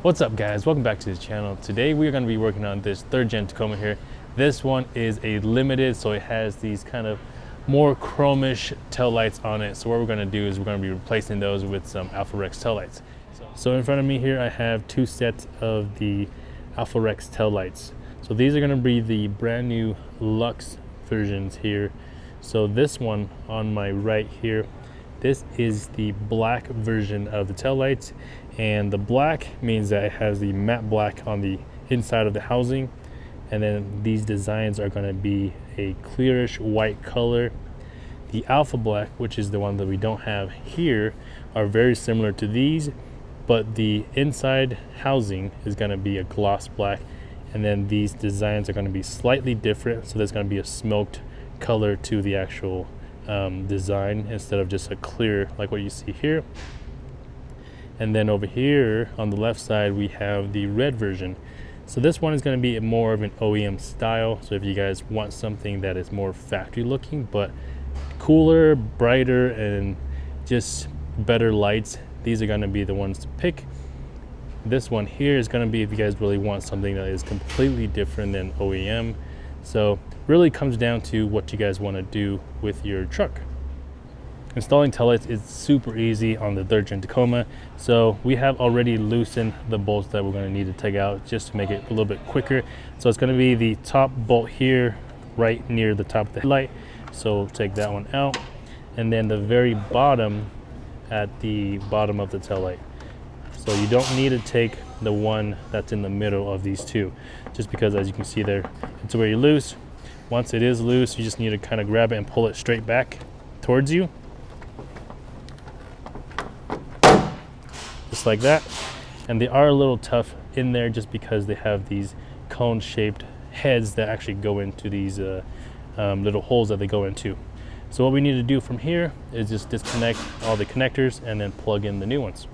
What's up guys, welcome back to the channel. Today we are going to be working on this 3rd gen Tacoma here. This one is a limited, so it has these kind of more chromish tail lights on it. So what we're going to do is we're going to be replacing those with some AlphaRex tail lights. So in front of me here I have 2 sets of the AlphaRex tail lights. So these are going to be the brand new Luxx versions here. So this one on my right here, this is the black version of the tail lights, and the black means that it has the matte black on the inside of the housing, and then these designs are going to be a clearish white color. The Alpha Black, which is the one that we don't have here, are very similar to these, but the inside housing is going to be a gloss black, and then these designs are going to be slightly different. So there's going to be a smoked color to the actual design instead of just a clear like what you see here. And then over here on the left side we have the red version. So this one is going to be more of an OEM style. So if you guys want something that is more factory looking but cooler, brighter, and just better lights, these are going to be the ones to pick. This one here is going to be if you guys really want something that is completely different than OEM. So really comes down to what you guys want to do with your truck. Installing taillights is super easy on the 3rd gen Tacoma. So we have already loosened the bolts that we're going to need to take out just to make it a little bit quicker. So it's going to be the top bolt here right near the top of the headlight. So take that one out, and then the very bottom at the bottom of the taillight. So you don't need to take the one that's in the middle of these two, just because as you can see there, it's very loose. Once it is loose, you just need to kind of grab it and pull it straight back towards you. Just like that. And they are a little tough in there just because they have these cone shaped heads that actually go into these little holes that they go into. So what we need to do from here is just disconnect all the connectors and then plug in the new ones.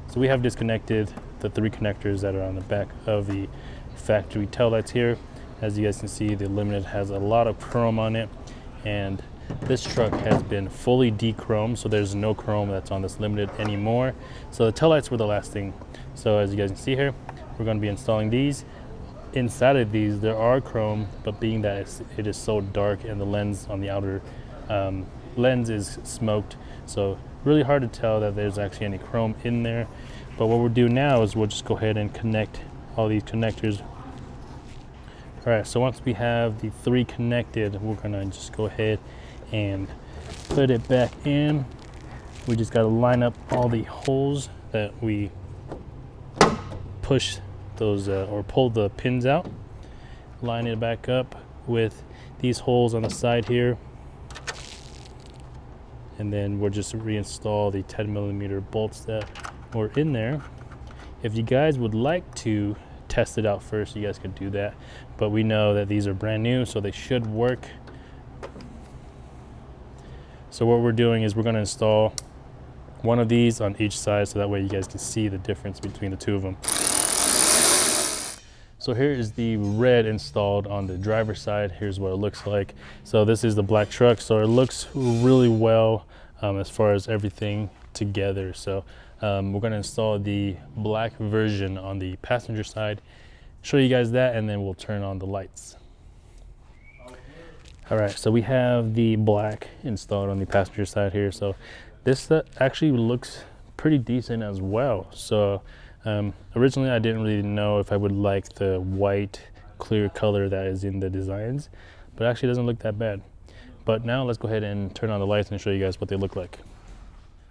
So we have disconnected the 3 connectors that are on the back of the factory taillights here. As you guys can see, the Limited has a lot of chrome on it, and this truck has been fully de-chromed, so there's no chrome that's on this Limited anymore. So the taillights were the last thing. So as you guys can see here, we're going to be installing these. Inside of these there are chrome, but being that it is so dark and the lens on the outer lens is smoked, so really hard to tell that there's actually any chrome in there. But what we'll do now is we'll just go ahead and connect all these connectors. All right, so once we have the 3 connected, we're gonna just go ahead and put it back in. We just got to line up all the holes that we push those or pull the pins out. Line it back up with these holes on the side here, and then we'll just reinstall the 10mm bolts that were in there. If you guys would like to test it out first, you guys could do that, but we know that these are brand new, so they should work. So what we're doing is we're going to install one of these on each side, so that way you guys can see the difference between the 2 of them. So here is the red installed on the driver's side. Here's what it looks like. So this is the black truck, so it looks really well as far as everything together. So we're going to install the black version on the passenger side, show you guys that, and then we'll turn on the lights. All right, so we have the black installed on the passenger side here. So this actually looks pretty decent as well. So originally I didn't really know if I would like the white clear color that is in the designs, but it actually doesn't look that bad. But now let's go ahead and turn on the lights and show you guys what they look like.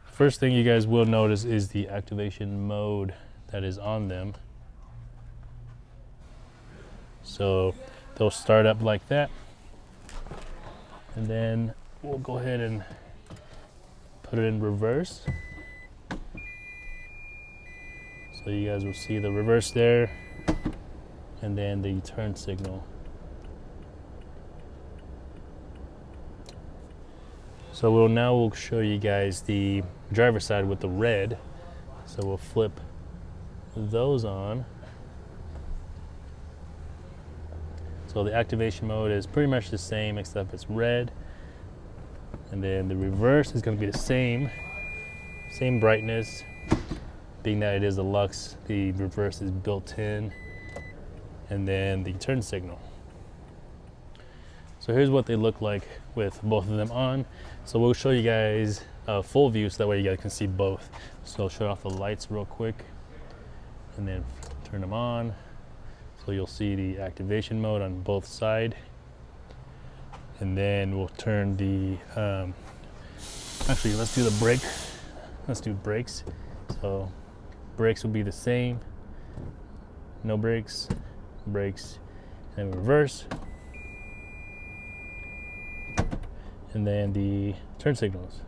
First thing you guys will notice is the activation mode that is on them. So they'll start up like that, and then we'll go ahead and put it in reverse. So you guys will see the reverse there, and then the turn signal. So we'll show you guys the driver's side with the red. So we'll flip those on. So the activation mode is pretty much the same except it's red. And then the reverse is going to be the same brightness, being that it is a Luxx, the reverse is built in, and then the turn signal. So here's what they look like with both of them on. So we'll show you guys a full view so that way you guys can see both. So I'll shut off the lights real quick and then turn them on. So you'll see the activation mode on both sides. And then we'll turn the, actually let's do the brake. Let's do brakes. So brakes will be the same. No brakes, brakes, and reverse. And then the turn signals.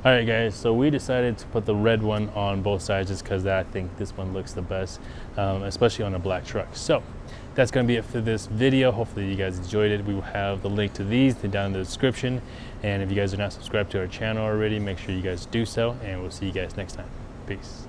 All right guys, so we decided to put the red one on both sides just because I think this one looks the best, especially on a black truck. So that's gonna be it for this video. Hopefully you guys enjoyed it. We will have the link to these down in the description. And if you guys are not subscribed to our channel already, make sure you guys do so, and we'll see you guys next time. Peace.